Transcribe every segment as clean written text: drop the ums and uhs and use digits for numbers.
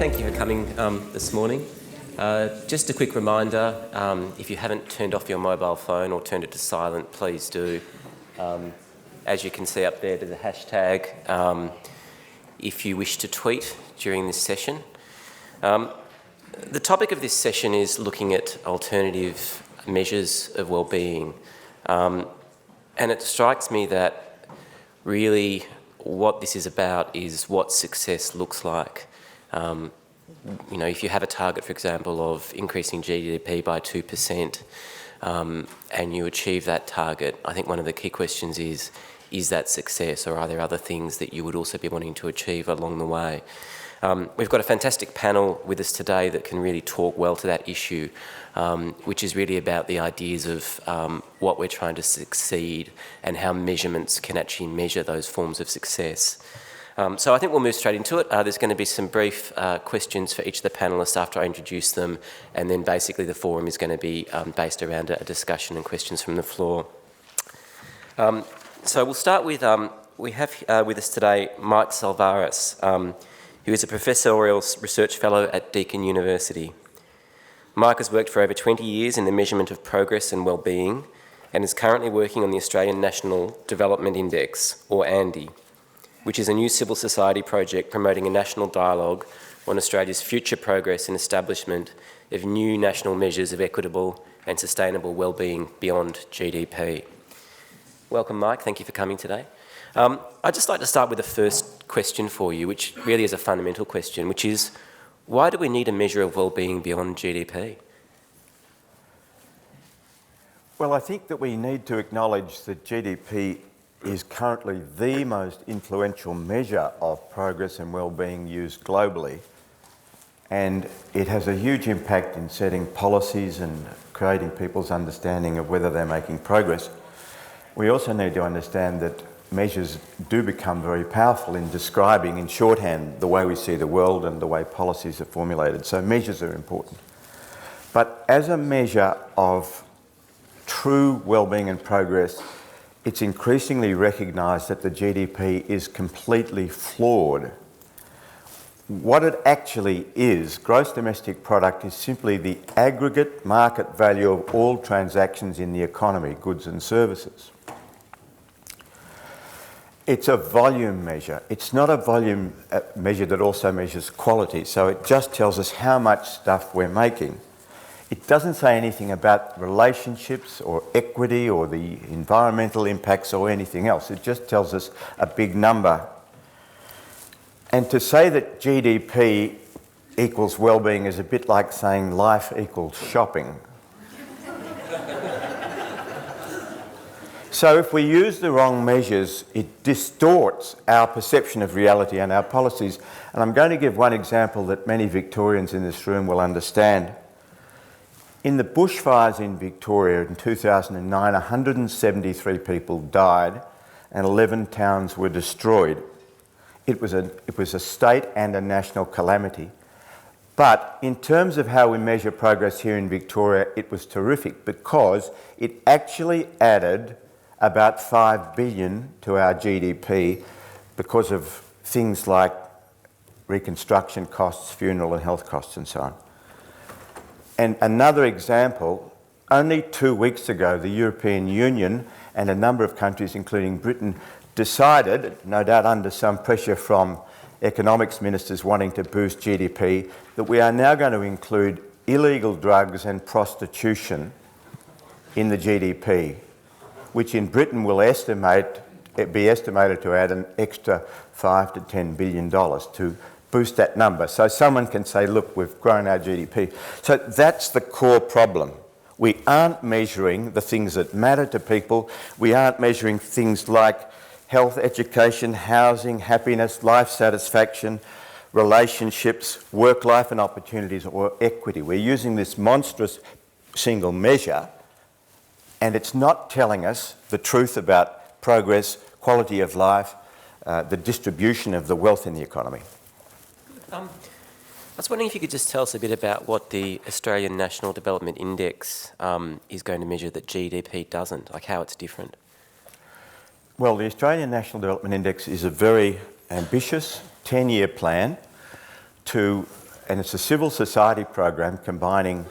thank you for coming this morning. Just a quick reminder, if you haven't turned off your mobile phone or turned it to silent, please do. As you can see up there, there's a hashtag if you wish to tweet during this session. The topic of this session is looking at alternative measures of well-being. And it strikes me that really what this is about is what success looks like. If you have a target, for example, of increasing GDP by 2%, and you achieve that target, I think one of the key questions is that success, or are there other things that you would also be wanting to achieve along the way? We've got a fantastic panel with us today that can really talk well to that issue, which is really about the ideas of what we're trying to succeed and how measurements can actually measure those forms of success. So I think we'll move straight into it. There's going to be some brief questions for each of the panellists after I introduce them, and then basically the forum is going to be based around a discussion and questions from the floor. So we'll start with, we have with us today Mike Salvaris, who is a professorial research fellow at Deakin University. Mike has worked for over 20 years in the measurement of progress and well-being, and is currently working on the Australian National Development Index, or ANDI, which is a new civil society project promoting a national dialogue on Australia's future progress and establishment of new national measures of equitable and sustainable well-being beyond GDP. Welcome, Mike. Thank you for coming today. I'd just like to start with the first question for you, which really is a fundamental question, which is, why do we need a measure of well-being beyond GDP? Well, I think that we need to acknowledge that GDP is currently the most influential measure of progress and well-being used globally, and it has a huge impact in setting policies and creating people's understanding of whether they're making progress. We also need to understand that measures do become very powerful in describing in shorthand the way we see the world and the way policies are formulated, so measures are important. But as a measure of true well-being and progress, it's increasingly recognised that the GDP is completely flawed. What it actually is, gross domestic product, is simply the aggregate market value of all transactions in the economy, goods and services. It's a volume measure. It's not a volume measure that also measures quality, so it just tells us how much stuff we're making. It doesn't say anything about relationships or equity or the environmental impacts or anything else. It just tells us a big number. And to say that GDP equals well-being is a bit like saying life equals shopping. So if we use the wrong measures, it distorts our perception of reality and our policies. And I'm going to give one example that many Victorians in this room will understand. In the bushfires in Victoria in 2009, 173 people died and 11 towns were destroyed. It was a state and a national calamity. But in terms of how we measure progress here in Victoria, it was terrific because it actually added about 5 billion to our GDP because of things like reconstruction costs, funeral and health costs and so on. And another example, only 2 weeks ago, the European Union and a number of countries, including Britain, decided, no doubt under some pressure from economics ministers wanting to boost GDP, that we are now going to include illegal drugs and prostitution in the GDP, which in Britain will be estimated to add an extra $5 to $10 billion to boost that number. So someone can say, look, we've grown our GDP. So that's the core problem. We aren't measuring the things that matter to people. We aren't measuring things like health, education, housing, happiness, life satisfaction, relationships, work life and opportunities, or equity. We're using this monstrous single measure, and it's not telling us the truth about progress, quality of life, the distribution of the wealth in the economy. I was wondering if you could just tell us a bit about what the Australian National Development Index is going to measure that GDP doesn't, like how it's different. Well, the Australian National Development Index is a very ambitious 10-year plan to and it's a civil society program combining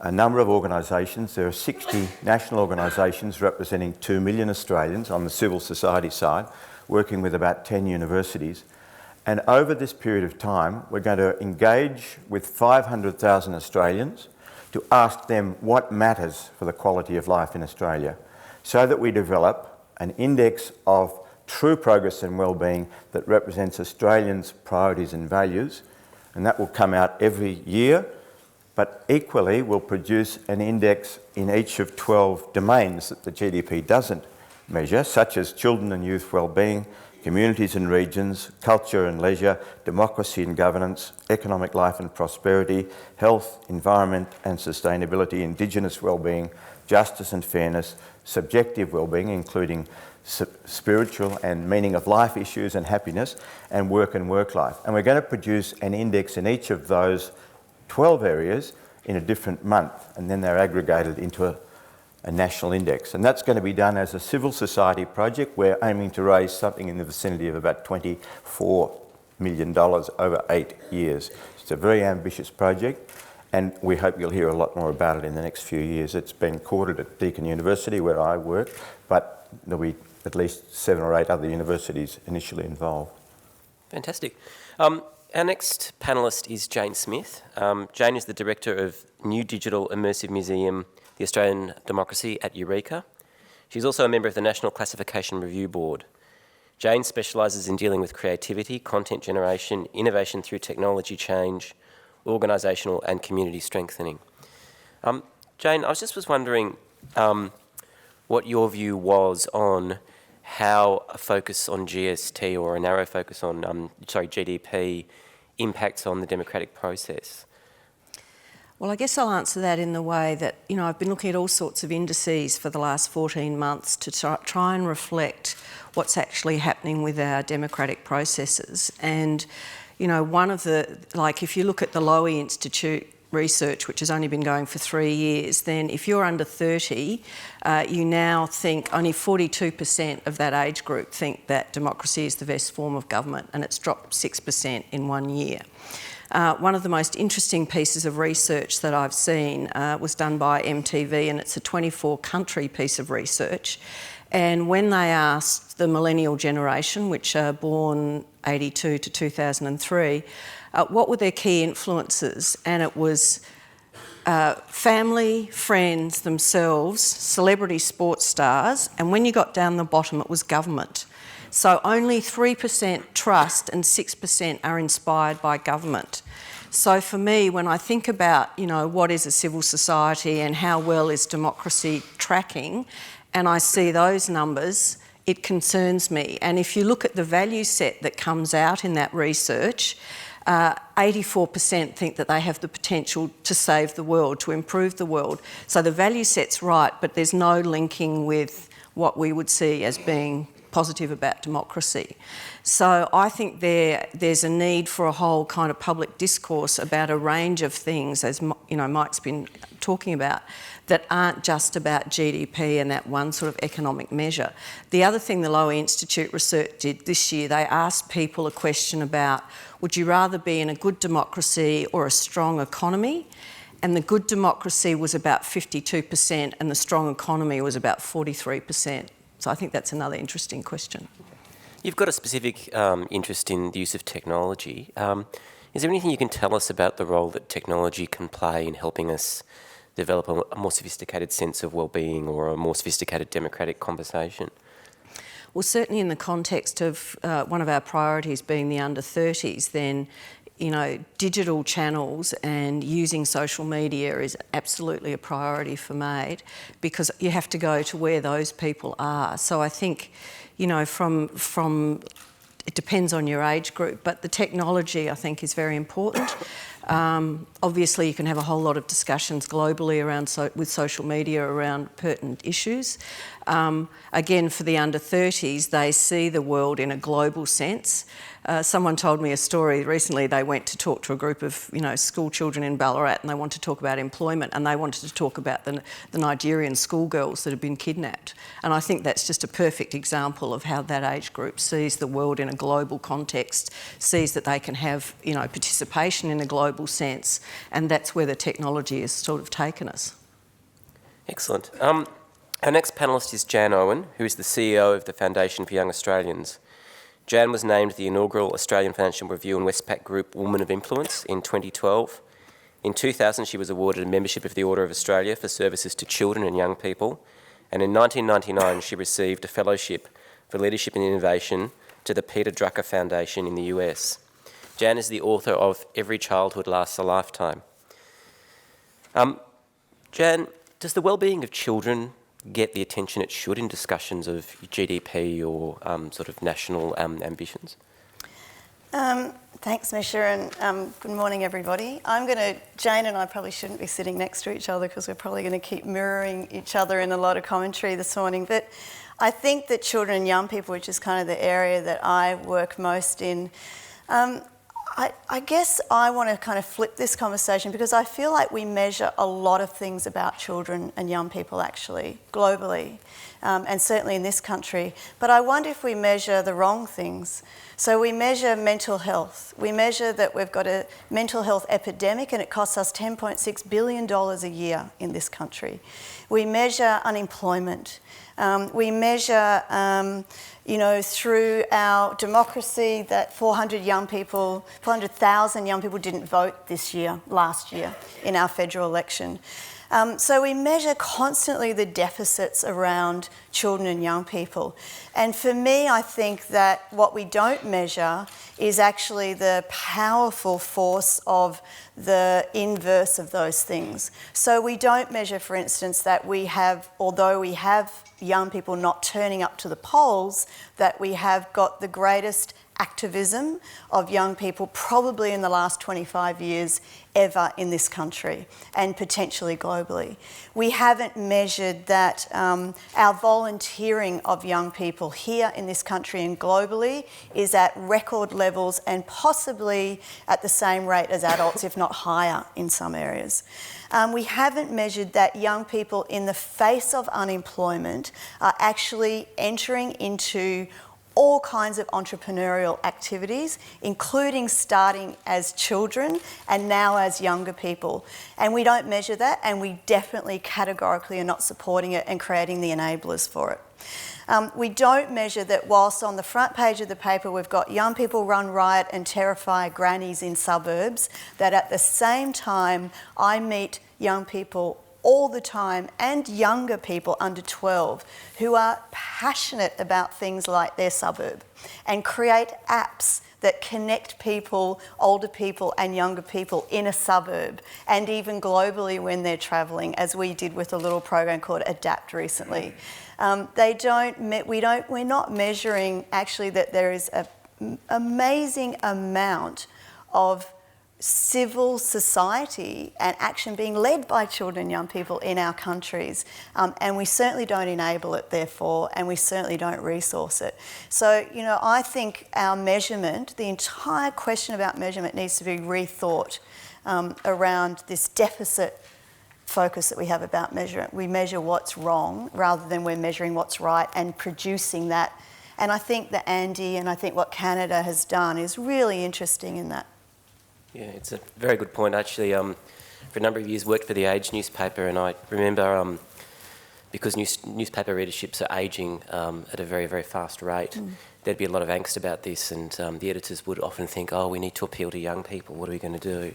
a number of organisations. There are 60 national organisations representing 2 million Australians on the civil society side, working with about 10 universities. And over this period of time, we're going to engage with 500,000 Australians to ask them what matters for the quality of life in Australia, so that we develop an index of true progress and wellbeing that represents Australians' priorities and values, and that will come out every year. But equally, we'll produce an index in each of 12 domains that the GDP doesn't measure, such as children and youth wellbeing, communities and regions, culture and leisure, democracy and governance, economic life and prosperity, health, environment and sustainability, Indigenous wellbeing, justice and fairness, subjective wellbeing, including spiritual and meaning of life issues and happiness, and work life. And we're going to produce an index in each of those 12 areas in a different month, and then they're aggregated into a national index. And that's going to be done as a civil society project. We're aiming to raise something in the vicinity of about $24 million over 8 years. It's a very ambitious project, and we hope you'll hear a lot more about it in the next few years. It's been courted at Deakin University, where I work, but there'll be at least 7 or 8 other universities initially involved. Fantastic. Our next panellist is Jane Smith. Jane is the Director of New Digital Immersive Museum, the Australian Democracy at Eureka. She's also a member of the National Classification Review Board. Jane specialises in dealing with creativity, content generation, innovation through technology change, organisational and community strengthening. Jane, I was wondering what your view was on how a focus on GST or a narrow focus on GDP impacts on the democratic process. Well, I guess I'll answer that in the way that, I've been looking at all sorts of indices for the last 14 months to try and reflect what's actually happening with our democratic processes. And, one of the, if you look at the Lowy Institute research, which has only been going for 3 years, then if you're under 30, you now think only 42% of that age group think that democracy is the best form of government, and it's dropped 6% in 1 year. One of the most interesting pieces of research that I've seen was done by MTV, and it's a 24-country piece of research. And when they asked the millennial generation, which are born 82 to 2003, what were their key influences? And it was family, friends themselves, celebrity sports stars, and when you got down the bottom, it was government. So only 3% trust and 6% are inspired by government. So for me, when I think about, what is a civil society and how well is democracy tracking, and I see those numbers, it concerns me. And if you look at the value set that comes out in that research, 84% think that they have the potential to save the world, to improve the world. So the value set's right, but there's no linking with what we would see as being positive about democracy. So I think there's a need for a whole kind of public discourse about a range of things, as Mike's been talking about, that aren't just about GDP and that one sort of economic measure. The other thing the Lowy Institute research did this year, they asked people a question about, would you rather be in a good democracy or a strong economy? And the good democracy was about 52% and the strong economy was about 43%. So I think that's another interesting question. You've got a specific interest in the use of technology. Is there anything you can tell us about the role that technology can play in helping us develop a more sophisticated sense of well-being or a more sophisticated democratic conversation? Well, certainly in the context of one of our priorities being the under-30s, then digital channels and using social media is absolutely a priority for MAID, because you have to go to where those people are. So I think, from it depends on your age group, but the technology, I think, is very important. Obviously, you can have a whole lot of discussions globally around with social media around pertinent issues. Again, for the under-30s, they see the world in a global sense. Someone told me a story recently. They went to talk to a group of school children in Ballarat, and they wanted to talk about employment, and they wanted to talk about the Nigerian schoolgirls that had been kidnapped. And I think that's just a perfect example of how that age group sees the world in a global context, sees that they can have participation in a global global sense, and that's where the technology has sort of taken us. Excellent. Our next panellist is Jan Owen, who is the CEO of the Foundation for Young Australians. Jan was named the inaugural Australian Financial Review and Westpac Group Woman of Influence in 2012. In 2000, she was awarded a membership of the Order of Australia for services to children and young people. And in 1999, she received a fellowship for leadership and innovation to the Peter Drucker Foundation in the US. Jan is the author of Every Childhood Lasts a Lifetime. Jan, does the well-being of children get the attention it should in discussions of GDP or sort of national ambitions? Thanks, Misha, and good morning, everybody. Jane and I probably shouldn't be sitting next to each other because we're probably going to keep mirroring each other in a lot of commentary this morning. But I think that children and young people, which is kind of the area that I work most in, I guess I want to kind of flip this conversation because I feel like we measure a lot of things about children and young people actually, globally, and certainly in this country. But I wonder if we measure the wrong things. So we measure mental health. We measure that we've got a mental health epidemic and it costs us $10.6 billion a year in this country. We measure unemployment. We measure, through our democracy that 400,000 young people didn't vote last year in our federal election. So we measure constantly the deficits around children and young people. And for me, I think that what we don't measure is actually the powerful force of the inverse of those things. So we don't measure, for instance, that although we have young people not turning up to the polls, that we have got the greatest activism of young people probably in the last 25 years ever in this country and potentially globally. We haven't measured that our volunteering of young people here in this country and globally is at record levels and possibly at the same rate as adults, if not higher in some areas. We haven't measured that young people in the face of unemployment are actually entering into all kinds of entrepreneurial activities, including starting as children and now as younger people. And we don't measure that, and we definitely categorically are not supporting it and creating the enablers for it. We don't measure that whilst on the front page of the paper we've got young people run riot and terrify grannies in suburbs, that at the same time I meet young people all the time and younger people under 12 who are passionate about things like their suburb and create apps that connect people, older people and younger people in a suburb and even globally when they're travelling, as we did with a little program called Adapt recently. We're not measuring actually that there is an amazing amount of civil society and action being led by children and young people in our countries. And we certainly don't enable it, therefore, and we certainly don't resource it. So, I think our measurement, the entire question about measurement needs to be rethought around this deficit focus that we have about measurement. We measure what's wrong rather than we're measuring what's right and producing that. And I think that Andy and I think what Canada has done is really interesting in that. Yeah, it's a very good point. Actually, for a number of years worked for the Age newspaper, and I remember because newspaper readerships are ageing at a very, very fast rate, there'd be a lot of angst about this, and the editors would often think, we need to appeal to young people, what are we going to do?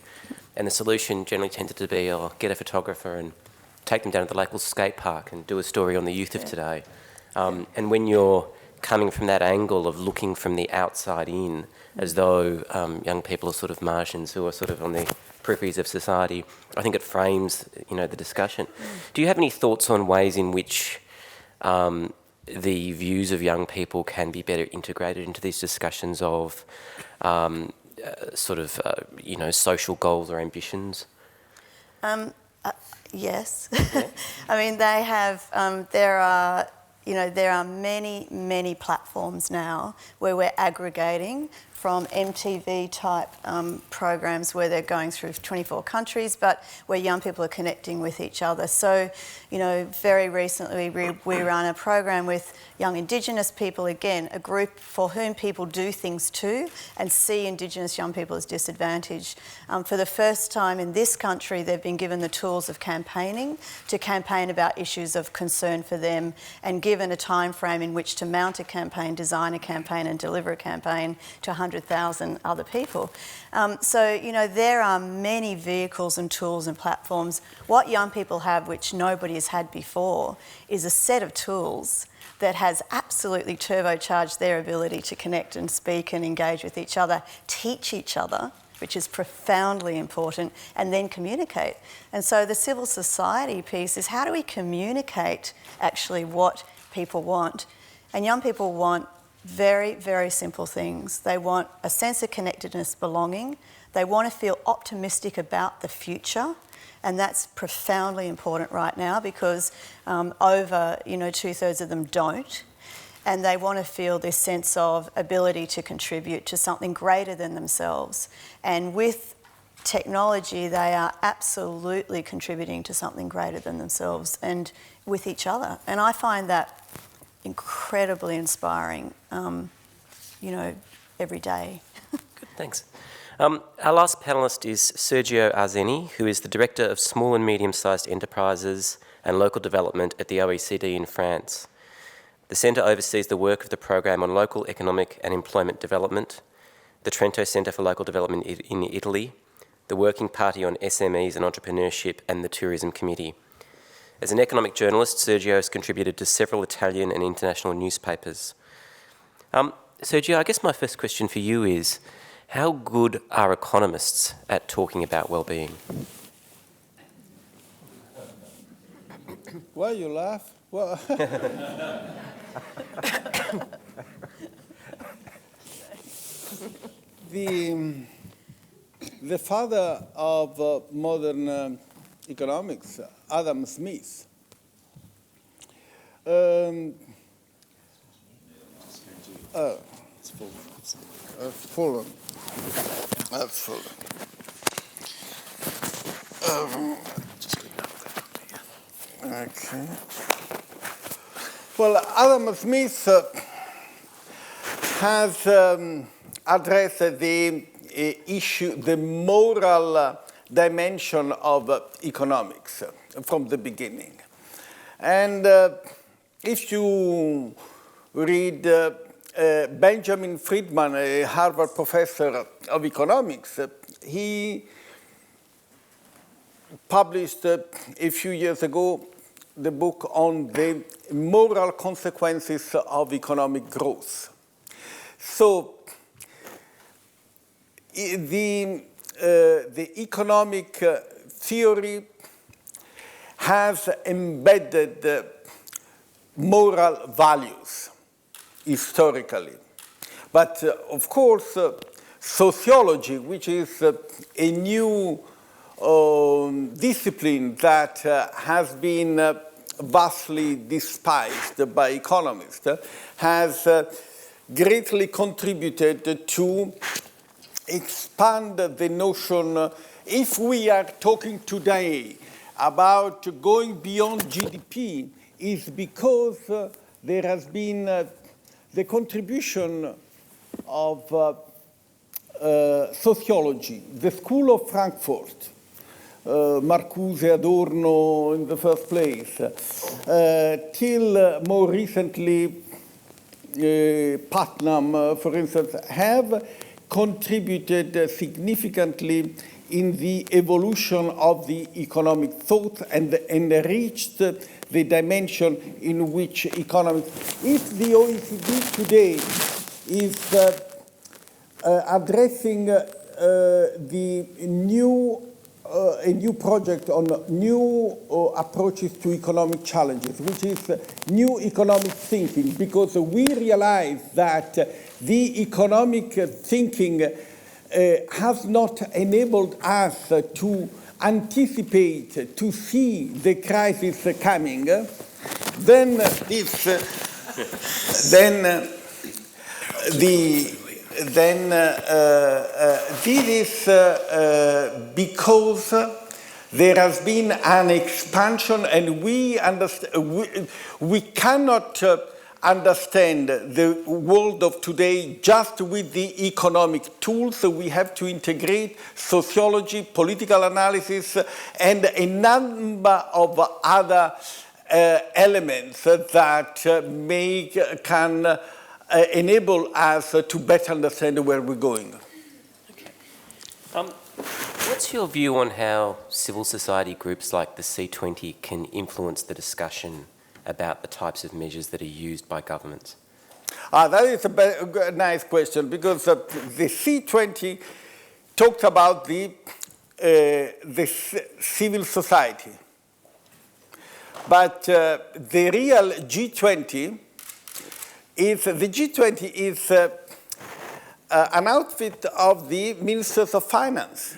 And the solution generally tended to be, get a photographer and take them down to the local skate park and do a story on the youth of today. And when you're coming from that angle of looking from the outside in, as though young people are sort of margins who are sort of on the peripheries of society, I think it frames, the discussion. Do you have any thoughts on ways in which the views of young people can be better integrated into these discussions of social goals or ambitions? Yes. Yeah. I mean, they have, there are many, many platforms now where we're aggregating from MTV type programs where they're going through 24 countries, but where young people are connecting with each other. So, you know, very recently we run a program with young Indigenous people, again, a group for whom people do things too and see Indigenous young people as disadvantaged. For the first time in this country, they've been given the tools of campaigning to campaign about issues of concern for them and given a time frame in which to mount a campaign, design a campaign and deliver a campaign to 100,000 other people. So, you know, there are many vehicles and tools and platforms. What young people have, which nobody has had before, is a set of tools that has absolutely turbocharged their ability to connect and speak and engage with each other, teach each other, which is profoundly important, and then communicate. And so the civil society piece is how do we communicate actually what people want? And young people want very, very simple things. They want a sense of connectedness, belonging. They want to feel optimistic about the future. And that's profoundly important right now because over, you know, 2/3 of them don't. And they want to feel this sense of ability to contribute to something greater than themselves. And with technology, they are absolutely contributing to something greater than themselves and with each other. And I find that incredibly inspiring, you know, every day. Good, thanks. Our last panellist is Sergio Arzeni, who is the Director of Small and Medium-Sized Enterprises and Local Development at the OECD in France. The Centre oversees the work of the Programme on Local Economic and Employment Development, the Trento Centre for Local Development in Italy, the Working Party on SMEs and Entrepreneurship, and the Tourism Committee. As an economic journalist, Sergio has contributed to several Italian and international newspapers. Sergio, I guess my first question for you is, how good are economists at talking about well-being? Why you laugh? Well, the father of modern economics, Adam Smith, full. Okay. Well, Adam Smith has addressed the issue, the moral dimension of economics from the beginning. And if you read Benjamin Friedman, a Harvard professor of economics, he published a few years ago the book on the moral consequences of economic growth. So the economic theory has embedded moral values historically. But of course, sociology, which is a new discipline that has been vastly despised by economists, has greatly contributed to expand the notion. If we are talking today about going beyond GDP, is because there has been the contribution of sociology, the School of Frankfurt, Marcuse, Adorno in the first place, till more recently Putnam, for instance, have contributed significantly in the evolution of the economic thought and enriched the dimension in which economics. If the OECD today is addressing a new project on new approaches to economic challenges, which is new economic thinking, because we realize that the economic thinking has not enabled us to anticipate, to see the crisis coming, then this is because there has been an expansion, and we cannot understand the world of today just with the economic tools. We have to integrate sociology, political analysis, and a number of other elements that can enable us to better understand where we're going. What's your view on how civil society groups like the C20 can influence the discussion about the types of measures that are used by governments? That is a nice question, because the C20 talked about the civil society. But the real G20 is an outfit of the ministers of finance.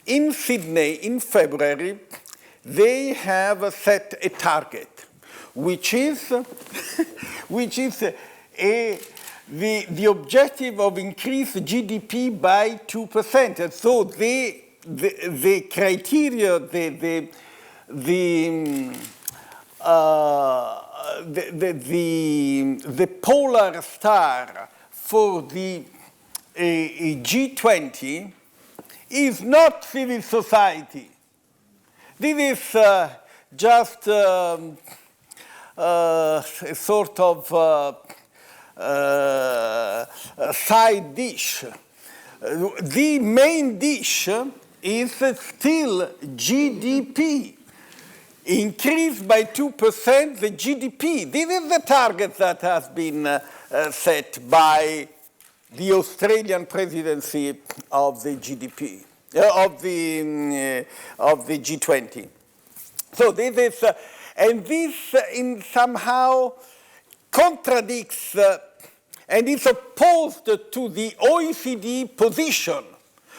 In Sydney, in February, they have set a target, which is the objective of increased GDP by 2%. And so the criteria, the polar star for the G20 is not civil society. This is just a sort of side dish. The main dish is still GDP. Increase by 2% the GDP. This is the target that has been set by the Australian presidency of the GDP, of the G20. So this is, and this in somehow contradicts and is opposed to the OECD position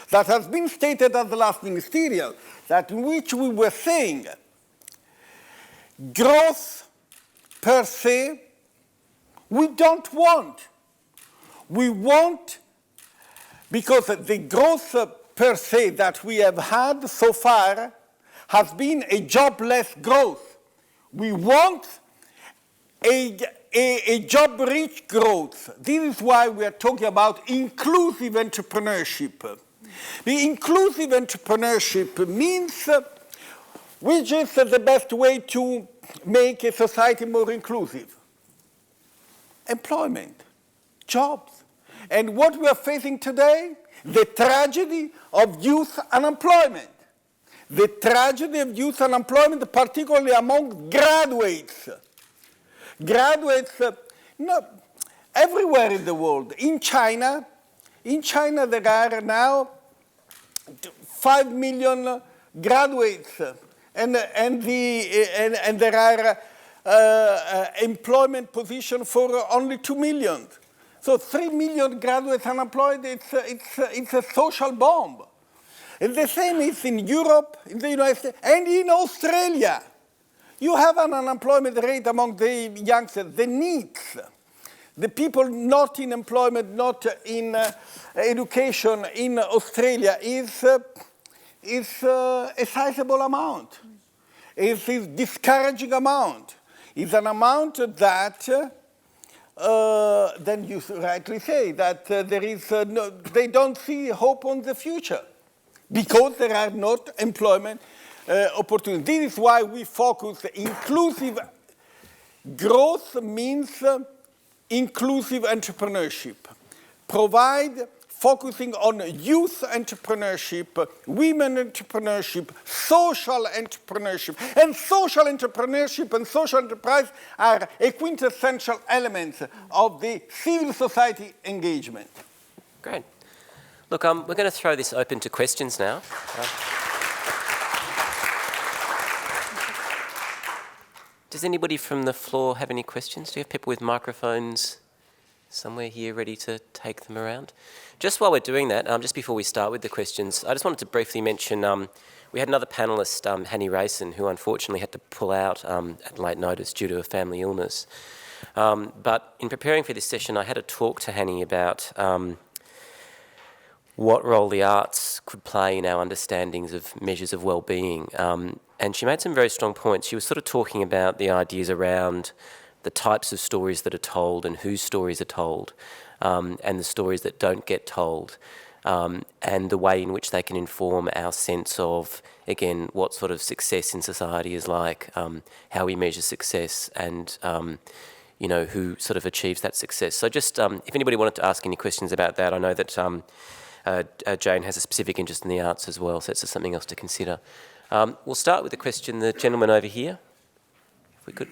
that has been stated at the last ministerial, that in which we were saying growth per se we don't want. We want, because the growth per se that we have had so far has been a jobless growth. We want a job-rich growth. This is why we are talking about inclusive entrepreneurship. The inclusive entrepreneurship means which is the best way to make a society more inclusive? Employment, jobs. And what we are facing today, the tragedy of youth unemployment. The tragedy of youth unemployment, particularly among graduates. Graduates, everywhere in the world. In China there are now 5 million graduates, and there are employment positions for only 2 million. So 3 million graduates unemployed, it's a social bomb. And the same is in Europe, in the United States, and in Australia. You have an unemployment rate among the youngsters, the NEETs, the people not in employment, not in education in Australia is a sizable amount. It's a discouraging amount. It's an amount that then you rightly say that there is they don't see hope on the future because there are not employment opportunities. This is why we focus inclusive growth means inclusive entrepreneurship. Provide focusing on youth entrepreneurship, women entrepreneurship, social entrepreneurship. And social entrepreneurship and social enterprise are a quintessential element of the civil society engagement. Great. Look, we're going to throw this open to questions now. Does anybody from the floor have any questions? Do you have people with microphones somewhere here ready to take them around? Just while we're doing that, just before we start with the questions, I just wanted to briefly mention we had another panellist, Hanny Rayson, who unfortunately had to pull out at late notice due to a family illness. But in preparing for this session, I had a talk to Hanny about what role the arts could play in our understandings of measures of well-being. And she made some very strong points. She was sort of talking about the ideas around the types of stories that are told and whose stories are told, and the stories that don't get told, and the way in which they can inform our sense of, again, what sort of success in society is like, how we measure success, and you know, who sort of achieves that success. So just, if anybody wanted to ask any questions about that, I know that Jane has a specific interest in the arts as well, so it's just something else to consider. We'll start with the question, the gentleman over here, if we could.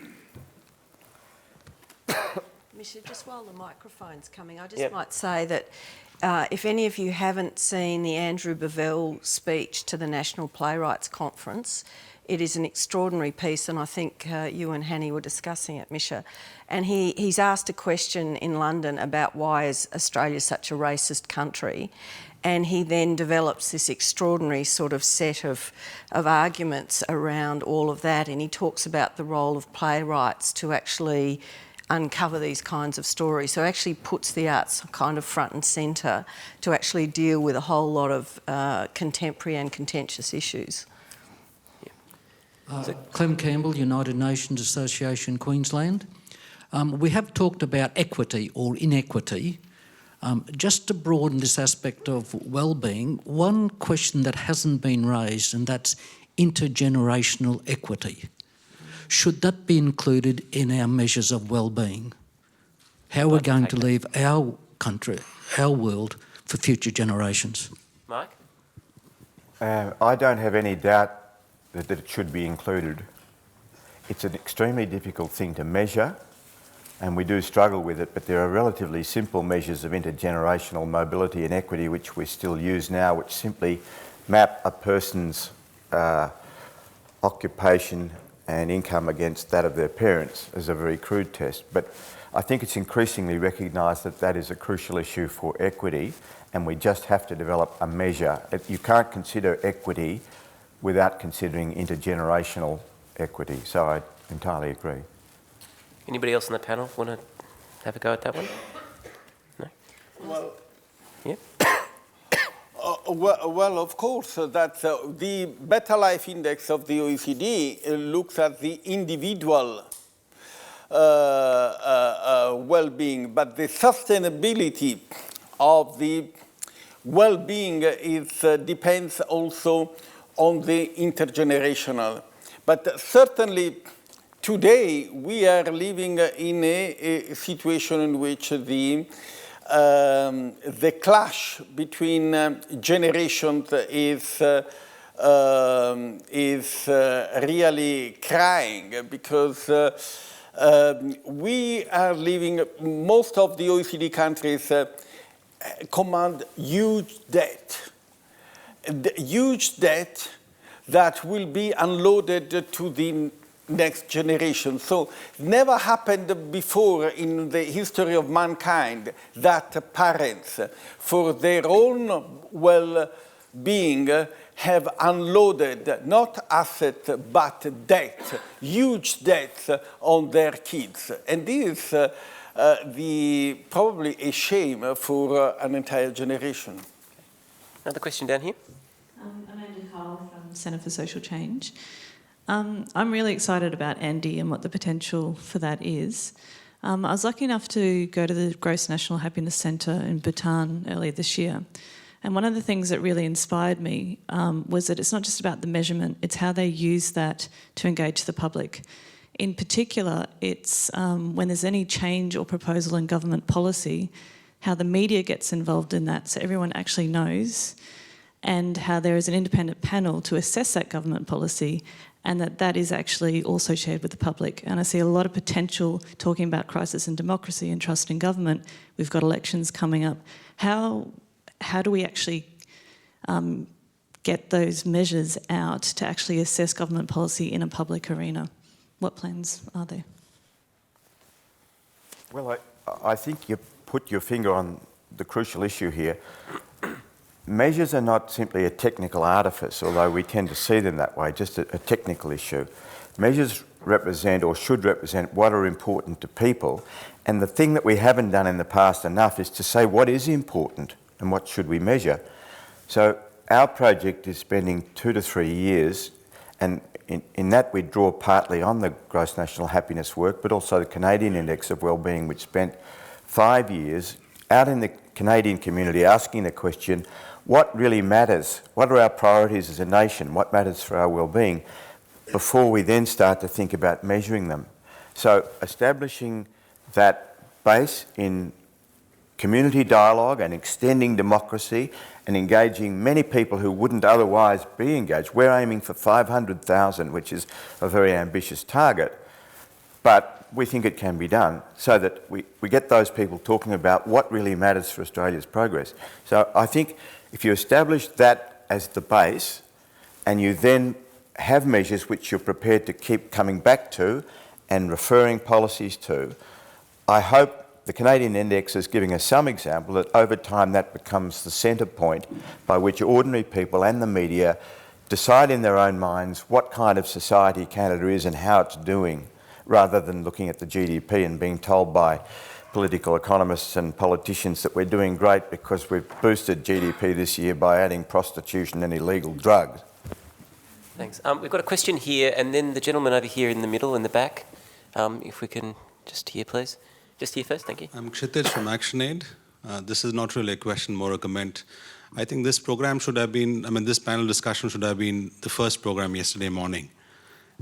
Misha, just while the microphone's coming, I just might say that if any of you haven't seen the Andrew Bavell speech to the National Playwrights Conference, it is an extraordinary piece, and I think you and Hanny were discussing it, Misha. And he's asked a question in London about why is Australia such a racist country, and he then develops this extraordinary sort of set of arguments around all of that, and he talks about the role of playwrights to actually uncover these kinds of stories. So actually puts the arts kind of front and centre to actually deal with a whole lot of contemporary and contentious issues. Clem Campbell, United Nations Association, Queensland. We have talked about equity or inequity. Just to broaden this aspect of well-being, one question that hasn't been raised, and that's intergenerational equity. Should that be included in our measures of well-being? How we're going to leave our country, our world, for future generations? Mike? I don't have any doubt that it should be included. It's an extremely difficult thing to measure, and we do struggle with it, but there are relatively simple measures of intergenerational mobility and equity which we still use now, which simply map a person's occupation and income against that of their parents as a very crude test. But I think it's increasingly recognised that that is a crucial issue for equity, and we just have to develop a measure. You can't consider equity without considering intergenerational equity, so I entirely agree. Anybody else on the panel want to have a go at that one? No? Well, Yeah? well, of course, that the Better Life Index of the OECD looks at the individual well-being, but the sustainability of the well-being depends also on the intergenerational. But certainly today we are living in a situation in which the clash between generations is really crying, because we are living, most of the OECD countries command huge debt that will be unloaded to the next generation. So never happened before in the history of mankind that parents, for their own well-being, have unloaded not asset but debt, huge debts on their kids. And this is probably a shame for an entire generation. Another question down here. Amanda Cole from Centre for Social Change. I'm really excited about Andy and what the potential for that is. I was lucky enough to go to the Gross National Happiness Centre in Bhutan earlier this year. And one of the things that really inspired me was that it's not just about the measurement, it's how they use that to engage the public. In particular, it's when there's any change or proposal in government policy, how the media gets involved in that so everyone actually knows, and how there is an independent panel to assess that government policy, and that is actually also shared with the public. And I see a lot of potential talking about crisis in democracy and trust in government. We've got elections coming up. How do we actually get those measures out to actually assess government policy in a public arena? What plans are there? Well, I think you put your finger on the crucial issue here. Measures are not simply a technical artifice, although we tend to see them that way, just a technical issue. Measures represent or should represent what are important to people. And the thing that we haven't done in the past enough is to say what is important and what should we measure. So our project is spending 2 to 3 years, and in that we draw partly on the gross national happiness work, but also the Canadian Index of Wellbeing, which spent 5 years out in the Canadian community asking the question, what really matters? What are our priorities as a nation? What matters for our wellbeing? Before we then start to think about measuring them. So establishing that base in community dialogue and extending democracy and engaging many people who wouldn't otherwise be engaged. We're aiming for 500,000, which is a very ambitious target, but we think it can be done so that we get those people talking about what really matters for Australia's progress. So I think if you establish that as the base and you then have measures which you're prepared to keep coming back to and referring policies to, I hope the Canadian Index is giving us some example that over time that becomes the centre point by which ordinary people and the media decide in their own minds what kind of society Canada is and how it's doing, rather than looking at the GDP and being told by political economists and politicians that we're doing great because we've boosted GDP this year by adding prostitution and illegal drugs. Thanks. We've got a question here, and then the gentleman over here in the middle, in the back. If we can just here, please. Just here first, thank you. I'm Kshitij from ActionAid. This is not really a question, more a comment. I think this program should have been, this panel discussion should have been the first program yesterday morning.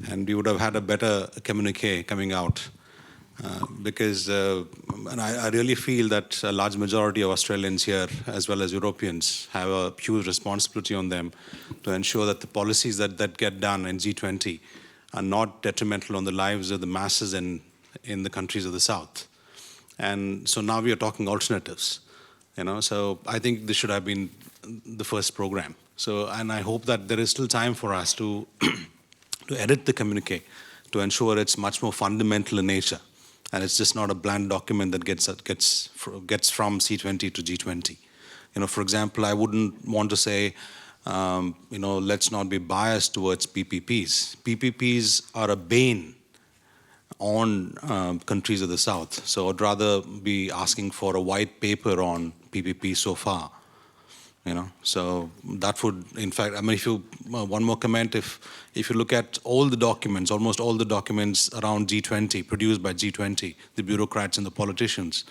And we would have had a better communique coming out. Because and I really feel that a large majority of Australians here, as well as Europeans, have a huge responsibility on them to ensure that the policies that get done in G20 are not detrimental on the lives of the masses in the countries of the South. And so now we are talking alternatives, so I think this should have been the first program. So, and I hope that there is still time for us to edit the communique to ensure it's much more fundamental in nature. And it's just not a bland document that gets from C20 to G20. For example, I wouldn't want to say, let's not be biased towards PPPs. PPPs are a bane on countries of the South. So I'd rather be asking for a white paper on PPP so far. So that would, in fact, if you, one more comment, if you look at all the documents, almost all the documents around G20, produced by G20, the bureaucrats and the politicians,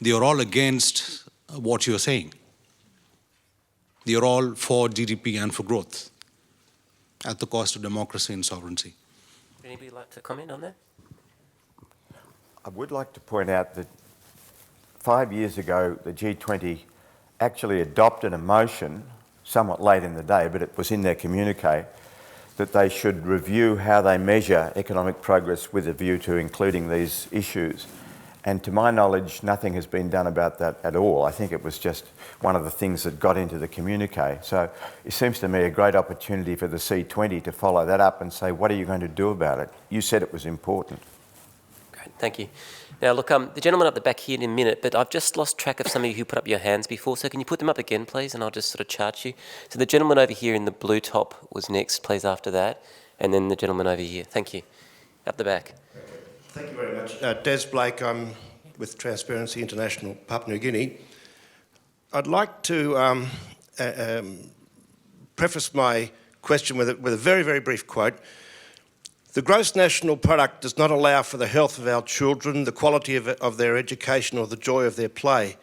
they are all against what you're saying. They are all for GDP and for growth, at the cost of democracy and sovereignty. Would anybody like to comment on that? I would like to point out that 5 years ago, the G20 actually adopted a motion, somewhat late in the day, but it was in their communique, that they should review how they measure economic progress with a view to including these issues. And to my knowledge, nothing has been done about that at all. I think it was just one of the things that got into the communique. So it seems to me a great opportunity for the C20 to follow that up and say, what are you going to do about it? You said it was important. Great, thank you. Now, look, the gentleman up the back here in a minute, but I've just lost track of some of you who put up your hands before, so can you put them up again, please, and I'll just sort of chart you. So the gentleman over here in the blue top was next, please, after that, and then the gentleman over here. Thank you. Up the back. Thank you very much. Des Blake, I'm with Transparency International, Papua New Guinea. I'd like to preface my question with a very, very brief quote. The gross national product does not allow for the health of our children, the quality of their education or the joy of their play.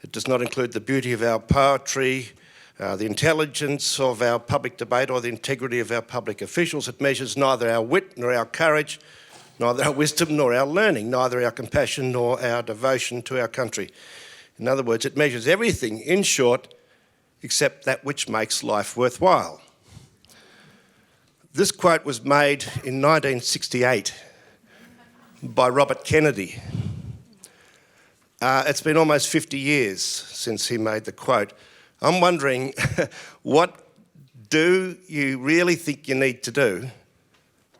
It does not include the beauty of our poetry, the intelligence of our public debate or the integrity of our public officials. It measures neither our wit nor our courage, neither our wisdom nor our learning, neither our compassion nor our devotion to our country. In other words, it measures everything, in short, except that which makes life worthwhile. This quote was made in 1968 by Robert Kennedy. It's been almost 50 years since he made the quote. I'm wondering, what do you really think you need to do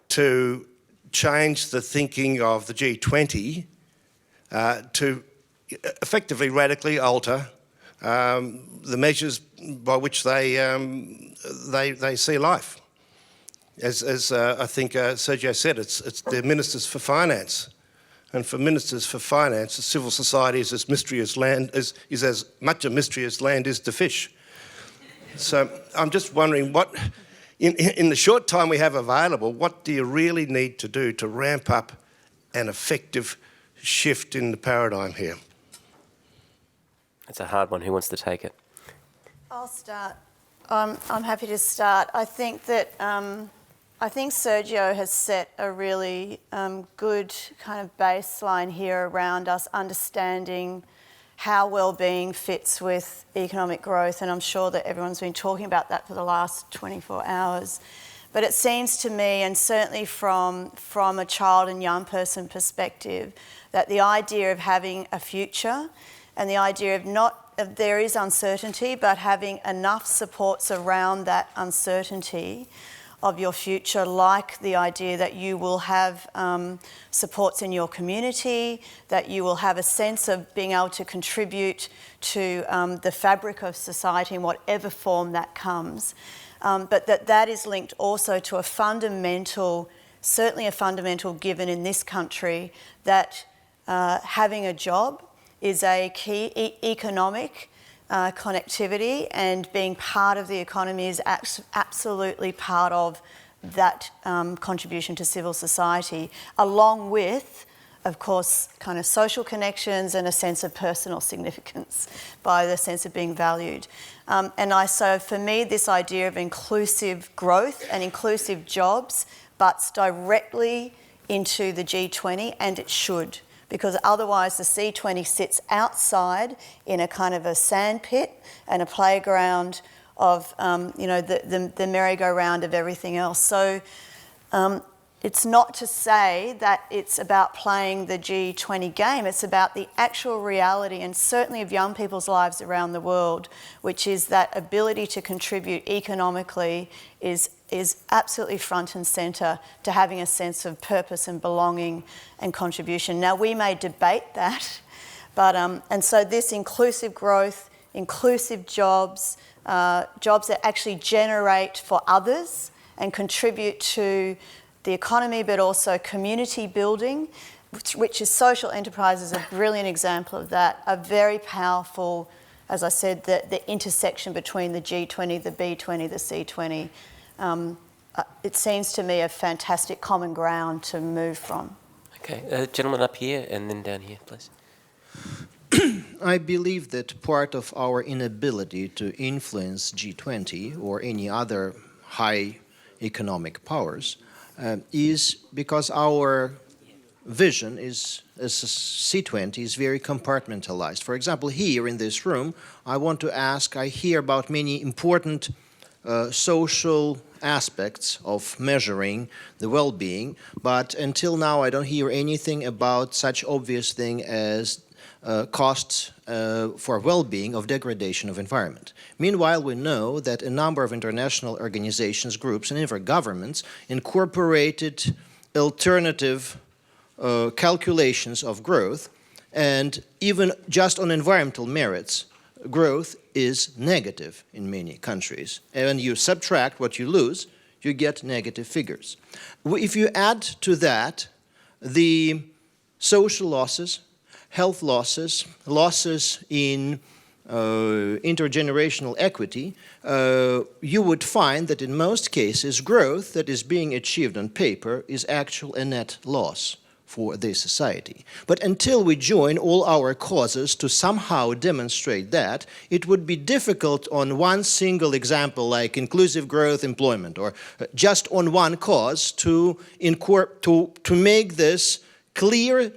to change the thinking of the G20 to effectively radically alter the measures by which they see life? As I think Sergio said, it's the ministers for finance. And for ministers for finance, civil society is as mystery as land is as much a mystery as land is to fish. So I'm just wondering what, in the short time we have available, what do you really need to do to ramp up an effective shift in the paradigm here? It's a hard one. Who wants to take it? I'll start. I'm happy to start. I think that Sergio has set a really good kind of baseline here around us understanding how well-being fits with economic growth, and I'm sure that everyone's been talking about that for the last 24 hours. But it seems to me, and certainly from a child and young person perspective, that the idea of having a future and the idea of there is uncertainty, but having enough supports around that uncertainty of your future, like the idea that you will have supports in your community, that you will have a sense of being able to contribute to the fabric of society in whatever form that comes, but that is linked also to a fundamental, certainly a fundamental given in this country, that having a job is a key economic connectivity, and being part of the economy is absolutely part of that contribution to civil society, along with, of course, kind of social connections and a sense of personal significance by the sense of being valued. So for me, this idea of inclusive growth and inclusive jobs butts directly into the G20, and it should, because otherwise the C20 sits outside in a kind of a sand pit and a playground of, the merry-go-round of everything else. So it's not to say that it's about playing the G20 game, it's about the actual reality, and certainly of young people's lives around the world, which is that ability to contribute economically is absolutely front and centre to having a sense of purpose and belonging and contribution. Now, we may debate that, but and so this inclusive growth, inclusive jobs, jobs that actually generate for others and contribute to the economy, but also community building, which is social enterprise is a brilliant example of that, a very powerful, as I said, the intersection between the G20, the B20, the C20. It seems to me a fantastic common ground to move from. Okay, gentleman up here and then down here, please. I believe that part of our inability to influence G20 or any other high economic powers is because our vision is, as C20, is very compartmentalized. For example, here in this room, I hear about many important social aspects of measuring the well-being, but until now I don't hear anything about such obvious thing as costs for well-being of degradation of environment. Meanwhile, we know that a number of international organizations, groups, and even governments incorporated alternative calculations of growth, and even just on environmental merits, growth is negative in many countries. And when you subtract what you lose, you get negative figures. If you add to that the social losses, health losses, losses in intergenerational equity, you would find that in most cases growth that is being achieved on paper is actual a net loss for this society. But until we join all our causes to somehow demonstrate that, it would be difficult on one single example like inclusive growth, employment, or just on one cause to make this clear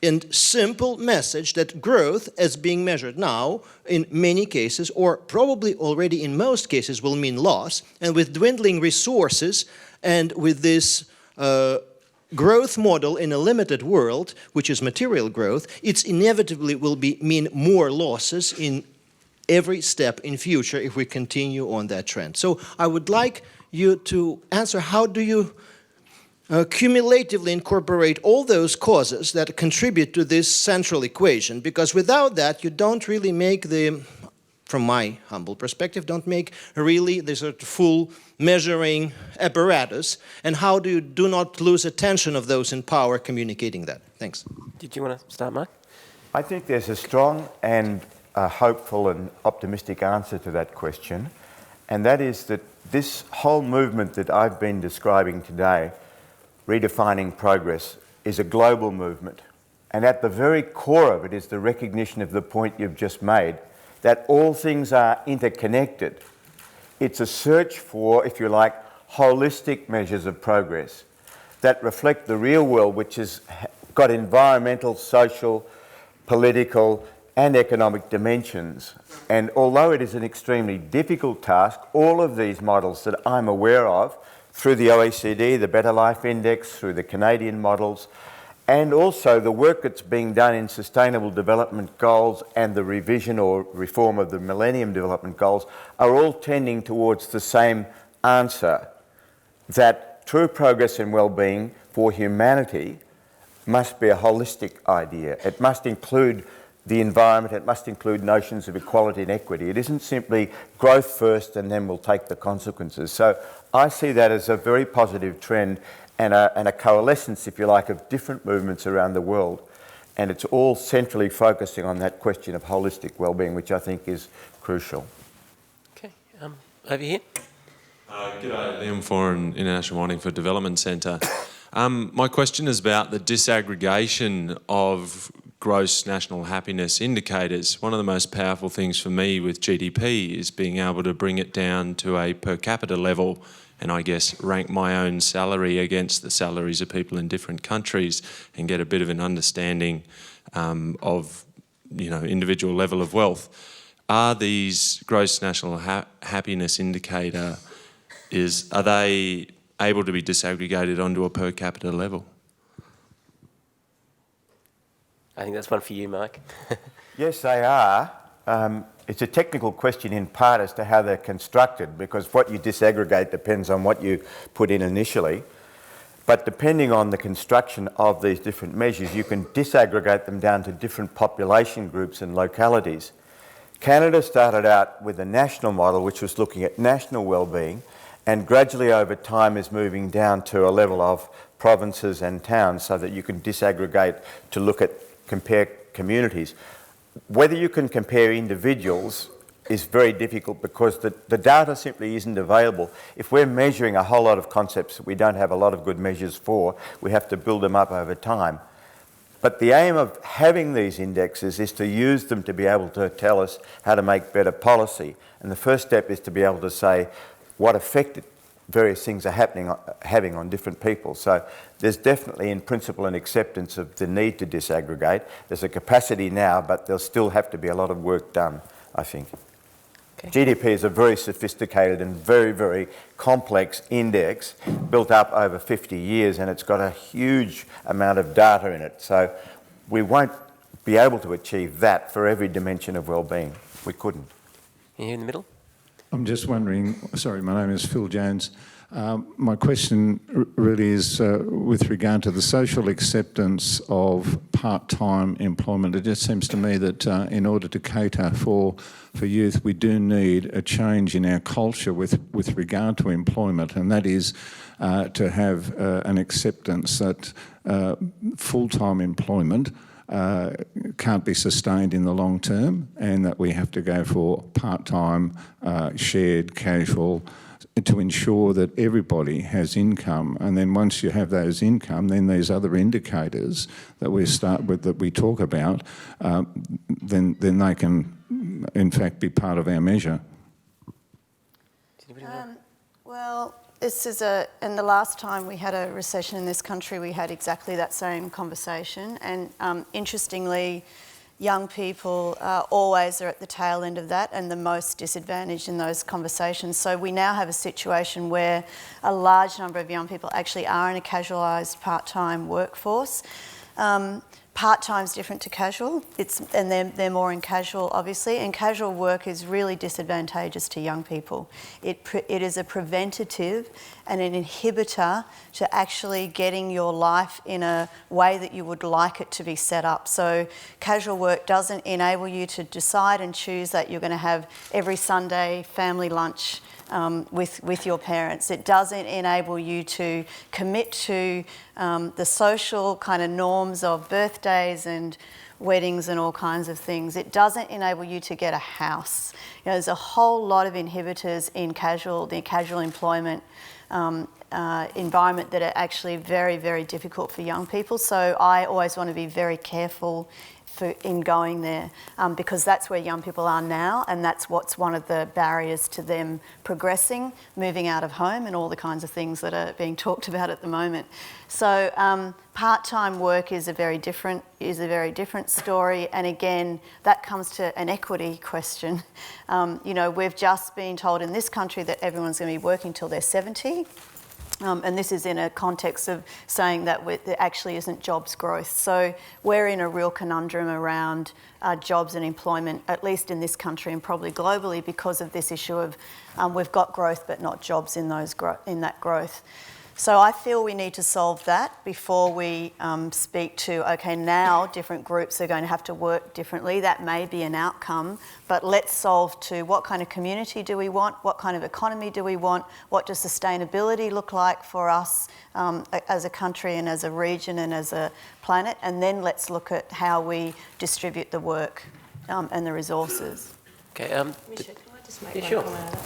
and simple message that growth as being measured now in many cases, or probably already in most cases, will mean loss. And with dwindling resources and with this growth model in a limited world, which is material growth, it's inevitably will mean more losses in every step in future if we continue on that trend. So I would like you to answer, how do you cumulatively incorporate all those causes that contribute to this central equation? Because without that, you don't really make the from my humble perspective, don't make really the sort of full measuring apparatus, and how do you do not lose attention of those in power communicating that? Thanks. Did you want to start, Mike? I think there's a strong and hopeful and optimistic answer to that question, and that is that this whole movement that I've been describing today, redefining progress, is a global movement. And at the very core of it is the recognition of the point you've just made, that all things are interconnected. It's a search for, if you like, holistic measures of progress that reflect the real world, which has got environmental, social, political and economic dimensions. And although it is an extremely difficult task, all of these models that I'm aware of, through the OECD, the Better Life Index, through the Canadian models, and also the work that's being done in Sustainable Development Goals and the revision or reform of the Millennium Development Goals, are all tending towards the same answer, that true progress and well-being for humanity must be a holistic idea. It must include the environment, it must include notions of equality and equity. It isn't simply growth first and then we'll take the consequences. So I see that as a very positive trend and a coalescence, if you like, of different movements around the world. And it's all centrally focusing on that question of holistic well-being, which I think is crucial. Okay, over here. G'day, Liam Foran, International Mining for Development Centre. My question is about the disaggregation of gross national happiness indicators. One of the most powerful things for me with GDP is being able to bring it down to a per capita level and I guess rank my own salary against the salaries of people in different countries and get a bit of an understanding of, you know, individual level of wealth. Are these gross national happiness indicator, are they able to be disaggregated onto a per capita level? I think that's one for you, Mike. Yes, they are. It's a technical question in part as to how they're constructed, because what you disaggregate depends on what you put in initially. But depending on the construction of these different measures, you can disaggregate them down to different population groups and localities. Canada started out with a national model which was looking at national well-being, and gradually over time is moving down to a level of provinces and towns so that you can disaggregate to compare communities. Whether you can compare individuals is very difficult because the data simply isn't available. If we're measuring a whole lot of concepts that we don't have a lot of good measures for, we have to build them up over time. But the aim of having these indexes is to use them to be able to tell us how to make better policy. And the first step is to be able to say what effect various things are having on different people. So there's definitely in principle an acceptance of the need to disaggregate. There's a capacity now, but there'll still have to be a lot of work done, I think. Okay. GDP is a very sophisticated and very, very complex index built up over 50 years, and it's got a huge amount of data in it. So we won't be able to achieve that for every dimension of well-being. We couldn't. Here in the middle? I'm just wondering, sorry, my name is Phil Jones. My question really is with regard to the social acceptance of part-time employment. It just seems to me that in order to cater for youth, we do need a change in our culture with regard to employment, and that is to have an acceptance that full-time employment can't be sustained in the long term, and that we have to go for part-time, shared, casual, to ensure that everybody has income. And then once you have those income, then these other indicators that we talk about, then they can in fact be part of our measure. Well, this is and the last time we had a recession in this country, we had exactly that same conversation. And interestingly, young people always are at the tail end of that and the most disadvantaged in those conversations. So we now have a situation where a large number of young people actually are in a casualised part-time workforce. Part-time's different to casual, and they're more in casual, obviously, and casual work is really disadvantageous to young people. It is a preventative and an inhibitor to actually getting your life in a way that you would like it to be set up. So casual work doesn't enable you to decide and choose that you're going to have every Sunday family lunch with your parents. It doesn't enable you to commit to the social kind of norms of birthdays and weddings and all kinds of things. It doesn't enable you to get a house. You know, there's a whole lot of inhibitors in the casual employment environment that are actually very, very difficult for young people. So I always want to be very careful in going there because that's where young people are now, and that's what's one of the barriers to them progressing, moving out of home, and all the kinds of things that are being talked about at the moment. So part-time work is a very different story, and again that comes to an equity question. You know, we've just been told in this country that everyone's going to be working till they're 70. And this is in a context of saying that there actually isn't jobs growth. So we're in a real conundrum around jobs and employment, at least in this country and probably globally, because of this issue of we've got growth but not jobs in that growth. So I feel we need to solve that before we speak to, okay, now different groups are going to have to work differently. That may be an outcome, but let's solve to what kind of community do we want, what kind of economy do we want, what does sustainability look like for us as a country and as a region and as a planet, and then let's look at how we distribute the work and the resources. Okay. Michelle, can I just make yeah, one sure. comment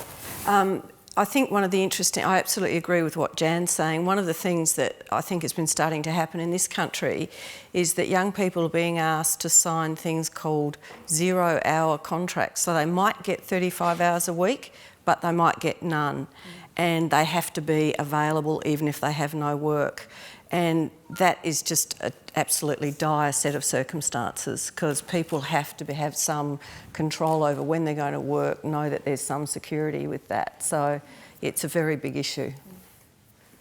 on that? I think one of the interesting, I absolutely agree with what Jan's saying. One of the things that I think has been starting to happen in this country is that young people are being asked to sign things called 0-hour contracts. So they might get 35 hours a week, but they might get none. And they have to be available even if they have no work. And that is just an absolutely dire set of circumstances because people have to have some control over when they're going to work, know that there's some security with that. So it's a very big issue.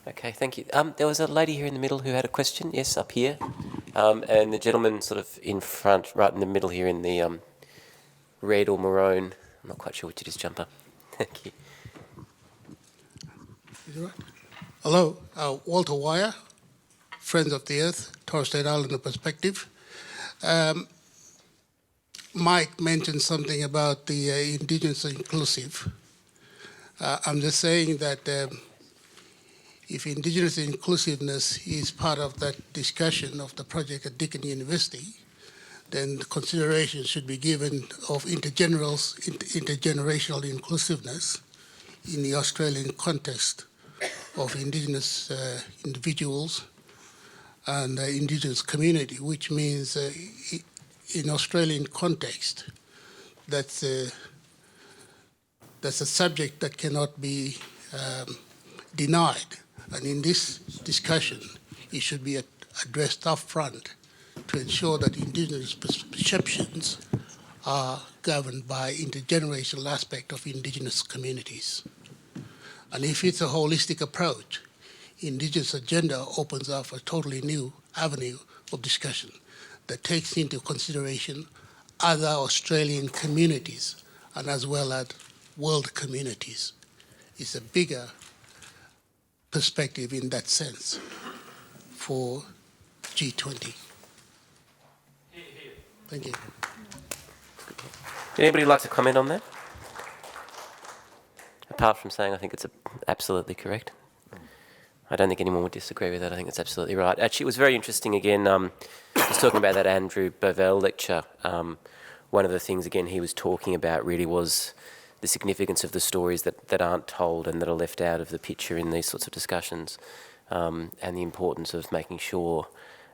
Okay, thank you. There was a lady here in the middle who had a question. Yes, up here. And the gentleman sort of in front, right in the middle here in the red or maroon. I'm not quite sure which it is, jumper. Thank you. Hello, Walter Wire. Friends of the Earth, Torres Strait Islander Perspective. Mike mentioned something about the Indigenous inclusive. I'm just saying that if Indigenous inclusiveness is part of that discussion of the project at Deakin University, then consideration should be given of intergenerational inclusiveness in the Australian context of Indigenous individuals and Indigenous community, which means in Australian context, that's a subject that cannot be denied. And in this discussion, it should be addressed up front to ensure that Indigenous perceptions are governed by intergenerational aspect of Indigenous communities. And if it's a holistic approach, Indigenous agenda opens up a totally new avenue of discussion that takes into consideration other Australian communities and as well as world communities. It's a bigger perspective in that sense for G20. Thank you. Anybody like to comment on that? Apart from saying I think it's absolutely correct. I don't think anyone would disagree with that. I think that's absolutely right. Actually, it was very interesting again, just talking about that Andrew Bovell lecture. One of the things, again, he was talking about really was the significance of the stories that aren't told and that are left out of the picture in these sorts of discussions, and the importance of making sure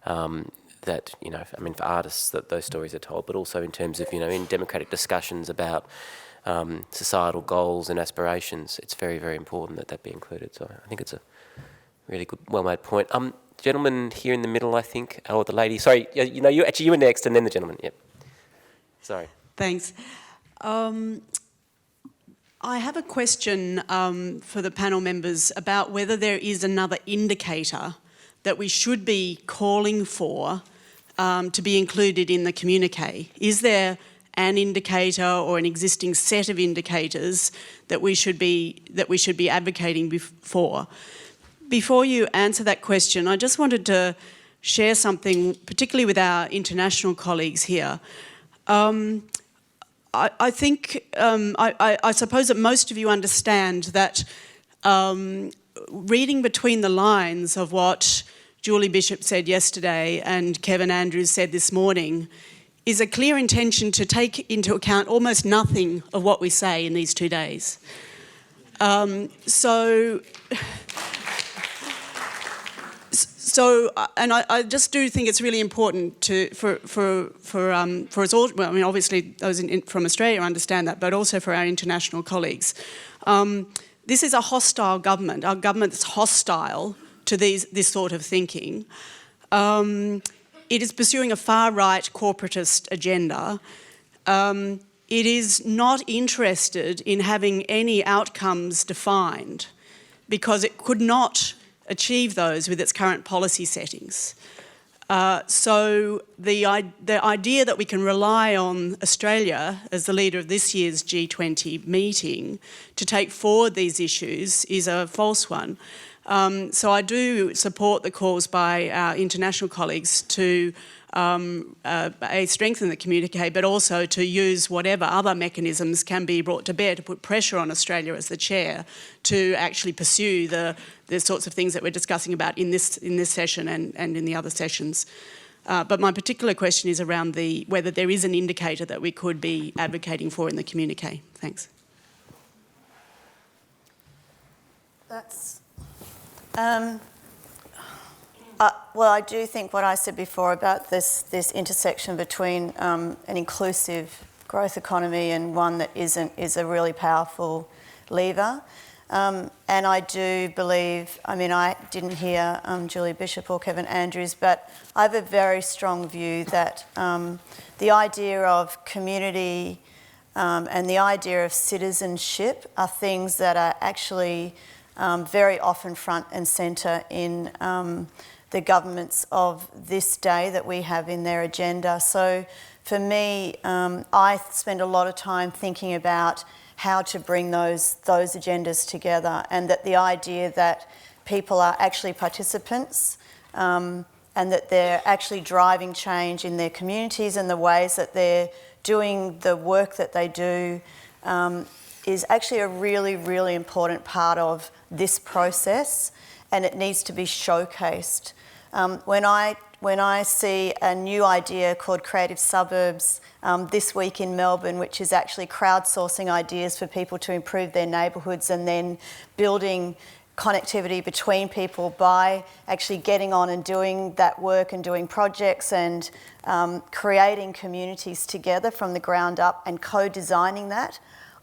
that, you know, I mean, for artists, that those stories are told, but also in terms of, you know, in democratic discussions about societal goals and aspirations, it's very, very important that be included. So I think it's a really good, well-made point. Gentleman here in the middle, I think, or the lady. Sorry, you know, you were next, and then the gentleman. Yep. Sorry. Thanks. I have a question for the panel members about whether there is another indicator that we should be calling for to be included in the communique? Is there an indicator or an existing set of indicators that we should be advocating for? Before you answer that question, I just wanted to share something, particularly with our international colleagues here. I think, I suppose that most of you understand that reading between the lines of what Julie Bishop said yesterday and Kevin Andrews said this morning is a clear intention to take into account almost nothing of what we say in these 2 days. And I just do think it's really important for us all. Well, I mean, obviously those from Australia understand that, but also for our international colleagues. This is a hostile government. Our government is hostile to this sort of thinking. It is pursuing a far-right corporatist agenda. It is not interested in having any outcomes defined because it could not achieve those with its current policy settings. So the idea that we can rely on Australia as the leader of this year's G20 meeting to take forward these issues is a false one. So I do support the calls by our international colleagues to strengthen the communique, but also to use whatever other mechanisms can be brought to bear to put pressure on Australia as the chair to actually pursue the sorts of things that we're discussing about in this session and in the other sessions. But my particular question is around whether there is an indicator that we could be advocating for in the communique. Thanks. Well, I do think what I said before about this intersection between an inclusive growth economy and one that isn't is a really powerful lever. And I do believe, I mean, I didn't hear Julie Bishop or Kevin Andrews, but I have a very strong view that the idea of community and the idea of citizenship are things that are actually very often front and centre in the governments of this day that we have in their agenda. So for me, I spend a lot of time thinking about how to bring those agendas together, and that the idea that people are actually participants and that they're actually driving change in their communities and the ways that they're doing the work that they do is actually a really, really important part of this process, and it needs to be showcased. When I see a new idea called Creative Suburbs this week in Melbourne, which is actually crowdsourcing ideas for people to improve their neighbourhoods and then building connectivity between people by actually getting on and doing that work and doing projects and creating communities together from the ground up and co-designing that,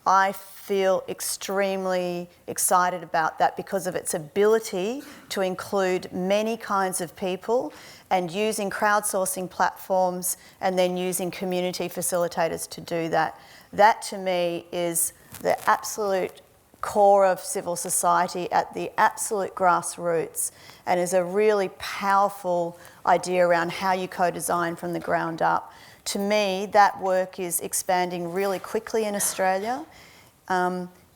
I feel extremely excited about that because of its ability to include many kinds of people and using crowdsourcing platforms and then using community facilitators to do that. That to me is the absolute core of civil society at the absolute grassroots and is a really powerful idea around how you co-design from the ground up. To me, that work is expanding really quickly in Australia.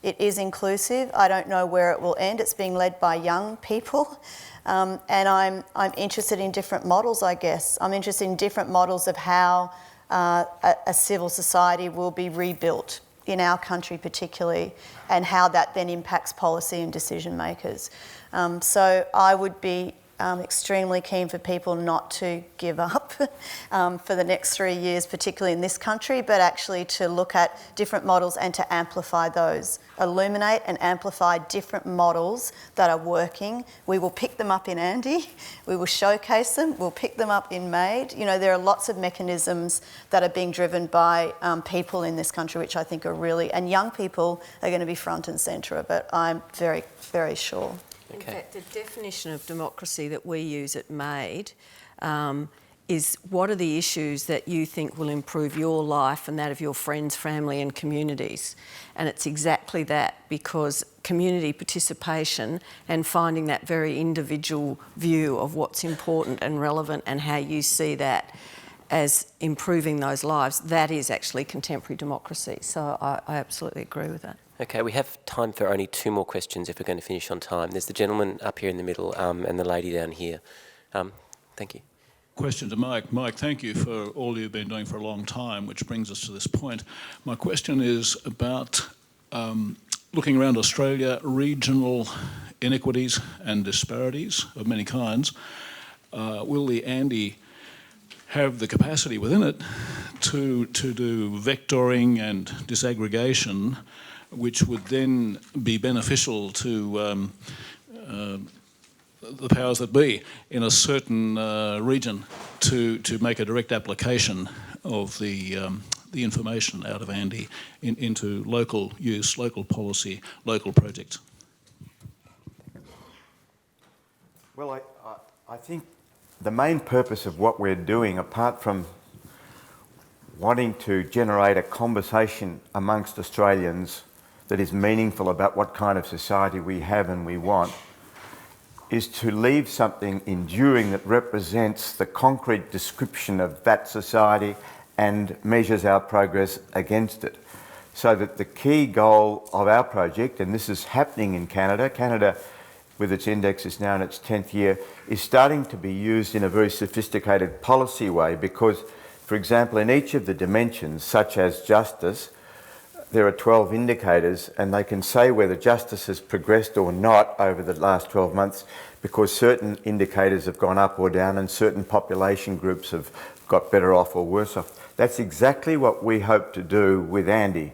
It is inclusive. I don't know where it will end. It's being led by young people. And I'm interested in different models, I guess. I'm interested in different models of how a civil society will be rebuilt in our country particularly, and how that then impacts policy and decision makers. So I would be extremely keen for people not to give up for the next 3 years, particularly in this country, but actually to look at different models and to amplify those, illuminate and amplify different models that are working. We will pick them up in Andy, we will showcase them, we'll pick them up in MAID. You know, there are lots of mechanisms that are being driven by people in this country, which I think are really, and young people are going to be front and centre of it, I'm very, very sure. In fact, the definition of democracy that we use at MAID is what are the issues that you think will improve your life and that of your friends, family and communities? And it's exactly that, because community participation and finding that very individual view of what's important and relevant and how you see that as improving those lives, that is actually contemporary democracy. So I absolutely agree with that. Okay, we have time for only 2 more questions if we're going to finish on time. There's the gentleman up here in the middle and the lady down here. Thank you. Question to Mike. Mike, thank you for all you've been doing for a long time, which brings us to this point. My question is about looking around Australia, regional inequities and disparities of many kinds. Will the Andy have the capacity within it to do vectoring and disaggregation, which would then be beneficial to the powers that be in a certain region to make a direct application of the information out of Andy into local use, local policy, local projects? Well, I think the main purpose of what we're doing, apart from wanting to generate a conversation amongst Australians that is meaningful about what kind of society we have and we want, is to leave something enduring that represents the concrete description of that society and measures our progress against it. So that the key goal of our project, and this is happening in Canada with its index is now in its 10th year, is starting to be used in a very sophisticated policy way because, for example, in each of the dimensions, such as justice, there are 12 indicators and they can say whether justice has progressed or not over the last 12 months because certain indicators have gone up or down and certain population groups have got better off or worse off. That's exactly what we hope to do with Andy.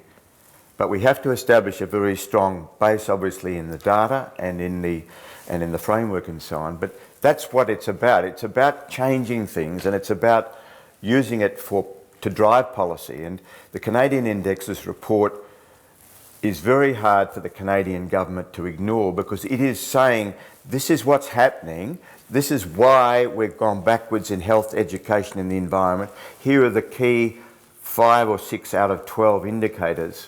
But we have to establish a very strong base, obviously, in the data and in the framework and so on. But that's what it's about. It's about changing things and it's about using it to drive policy. And the Canadian Indexes report is very hard for the Canadian government to ignore because it is saying this is what's happening, this is why we've gone backwards in health, education and the environment. Here are the key 5 or 6 out of 12 indicators.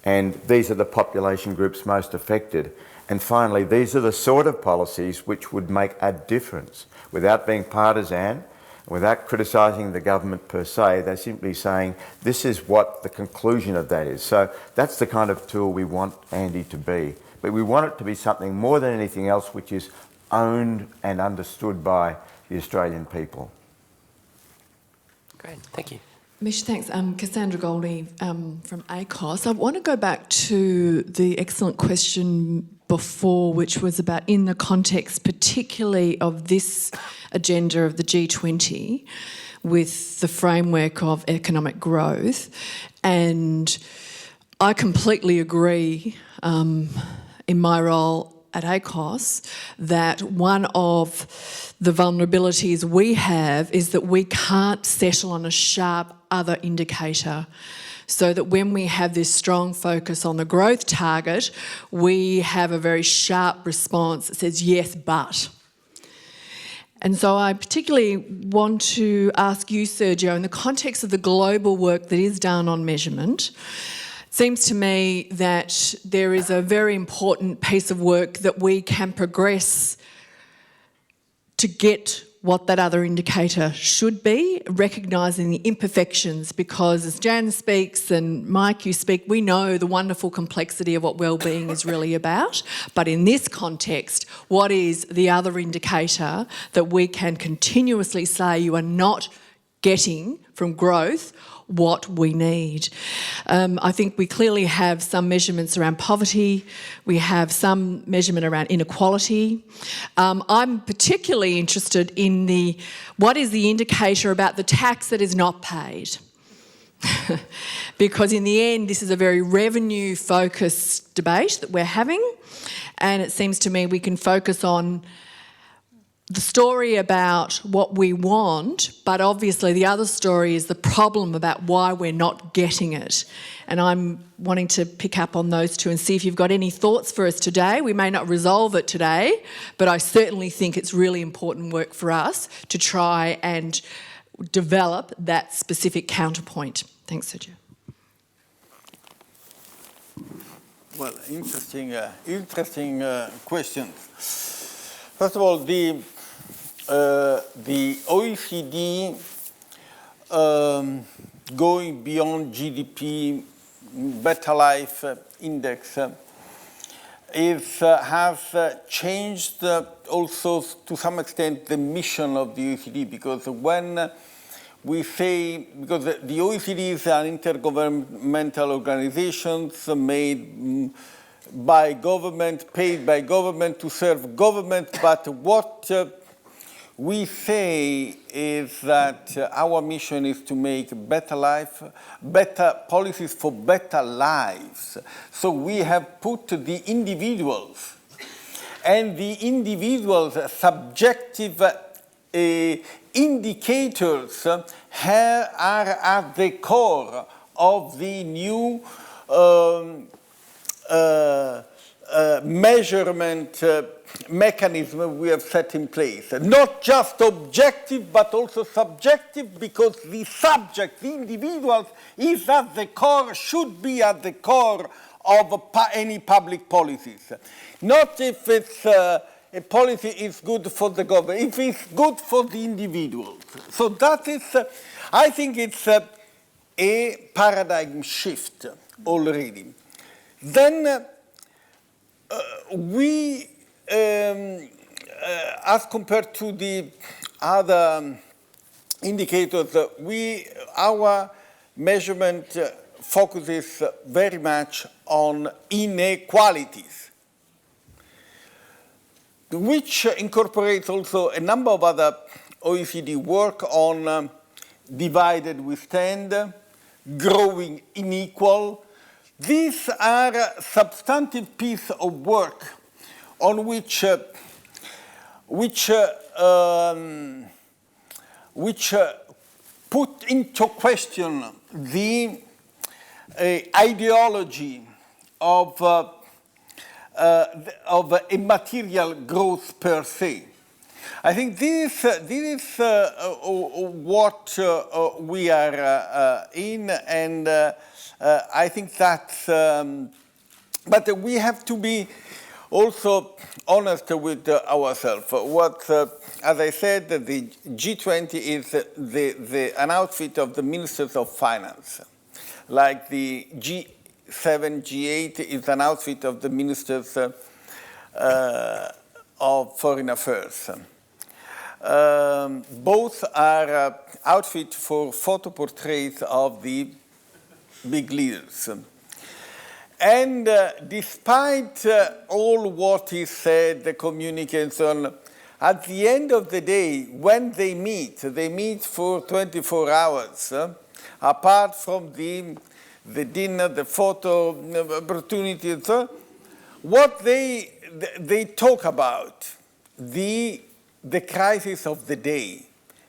And these are the population groups most affected. And finally, these are the sort of policies which would make a difference without being partisan, without criticising the government per se. They're simply saying this is what the conclusion of that is. So that's the kind of tool we want Andy to be. But we want it to be something more than anything else which is owned and understood by the Australian people. Great, thank you. Mish, thanks. Cassandra Goldie from ACOS. I want to go back to the excellent question before, which was about in the context particularly of this agenda of the G20 with the framework of economic growth. And I completely agree in my role at ACOS that one of the vulnerabilities we have is that we can't settle on a sharp other indicator, so that when we have this strong focus on the growth target, we have a very sharp response that says yes, but. And so I particularly want to ask you, Sergio, in the context of the global work that is done on measurement, it seems to me that there is a very important piece of work that we can progress to get what that other indicator should be, recognising the imperfections, because as Jan speaks and Mike, you speak, we know the wonderful complexity of what wellbeing is really about. But in this context, what is the other indicator that we can continuously say you are not getting from growth what we need? I think we clearly have some measurements around poverty. We have some measurement around inequality. I'm particularly interested in what is the indicator about the tax that is not paid? Because in the end, this is a very revenue-focused debate that we're having, and it seems to me we can focus on the story about what we want, but obviously the other story is the problem about why we're not getting it. And I'm wanting to pick up on those two and see if you've got any thoughts for us today. We may not resolve it today, but I certainly think it's really important work for us to try and develop that specific counterpoint. Thanks, Sergio. Well, interesting questions. First of all, the OECD going beyond GDP, Better Life Index has changed also to some extent the mission of the OECD, because when we say, because the OECD is an intergovernmental organization made by government, paid by government to serve government, but what we say is that our mission is to make better policies for better lives. So we have put the individuals and the individuals' subjective indicators are at the core of the new measurement mechanism we have set in place. Not just objective, but also subjective, because the subject, the individual, is at the core, should be at the core of any public policies. Not if it's a policy is good for the government, if it's good for the individuals. So that is, I think it's a paradigm shift already. Then we, as compared to the other indicators, our measurement focuses very much on inequalities, which incorporates also a number of other OECD work on divided we stand, growing unequal. These are substantive pieces of work on which put into question the ideology of immaterial growth per se. I think this is what we are in, and I think that's, but we have to be also honest with ourselves. What, as I said, the G20 is an outfit of the ministers of finance, like the G7, G8 is an outfit of the ministers of foreign affairs. Both are outfit for photo portraits of the big leaders. And despite all what is said, the communication, at the end of the day, when they meet for 24 hours, apart from the dinner, the photo opportunity, and so on, what they talk about, the crisis of the day,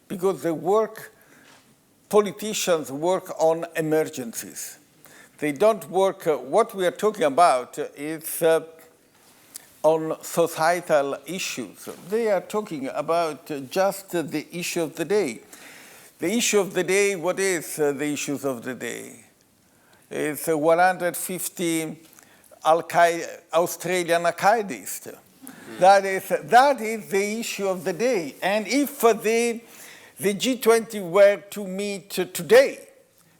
because politicians work on emergencies. They don't work, what we are talking about is on societal issues. They are talking about just the issue of the day. The issue of the day, what is the issues of the day? It's 150 Australian Al-Qaedists. That is the issue of the day. And if the G20 were to meet today,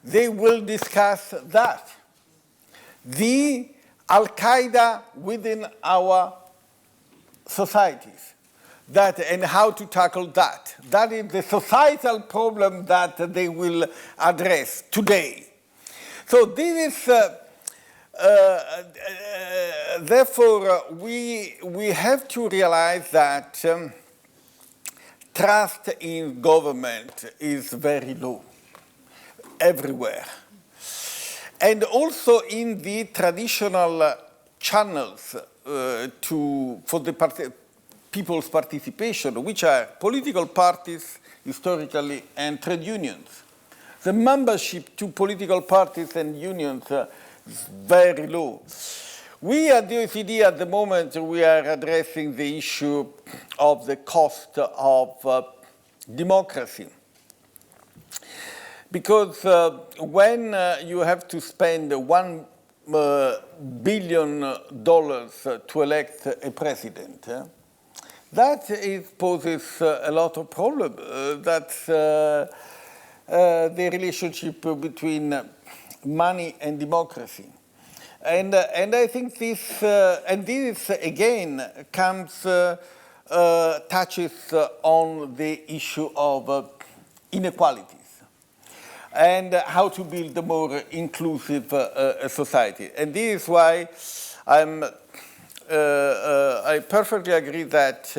they will discuss that. The Al-Qaeda within our societies, and how to tackle that. That is the societal problem that they will address today. So this is, therefore, we have to realize that trust in government is very low everywhere. And also in the traditional channels for the people's participation, which are political parties historically and trade unions. The membership to political parties and unions is very low. We at the OECD at the moment, we are addressing the issue of the cost of democracy. Because when you have to spend $1 billion to elect a president, that poses a lot of problems. That's the relationship between money and democracy. And I think this again touches on the issue of inequalities and how to build a more inclusive society. And this is why I perfectly agree that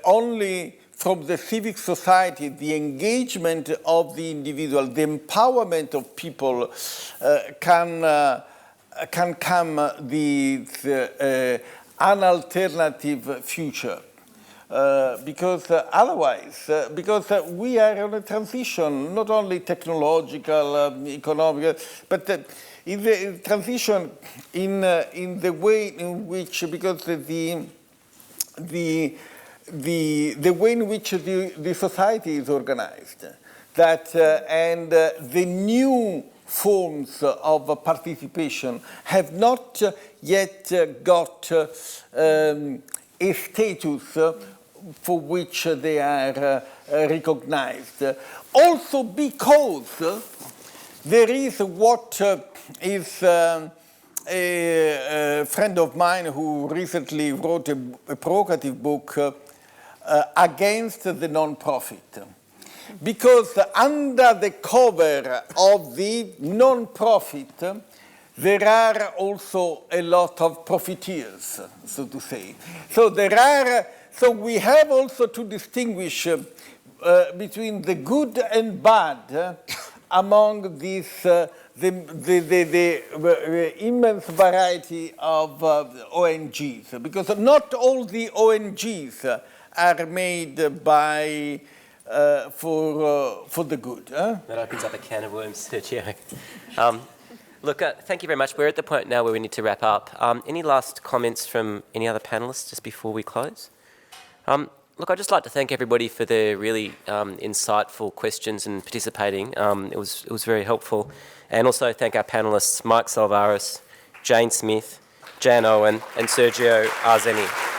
only from the civic society, the engagement of the individual, the empowerment of people can come an alternative future. Because otherwise, because we are on a transition, not only technological, economic, but in the transition in the way in which, because the way in which the society is organized, that and the new forms of participation have not yet got a status for which they are recognized. Also because there is what is a friend of mine who recently wrote a provocative book against the non-profit. Because under the cover of the non-profit, there are also a lot of profiteers, so to say. So we have also to distinguish between the good and bad among these the immense variety of ONGs, because not all the ONGs are made by for the good. That opens up a can of worms, Sergio. Look, thank you very much. We're at the point now where we need to wrap up. Any last comments from any other panellists just before we close? Look, I'd just like to thank everybody for their really insightful questions and participating. It was very helpful. And also thank our panellists, Mike Salvaris, Jane Smith, Jan Owen, and Sergio Arzeni.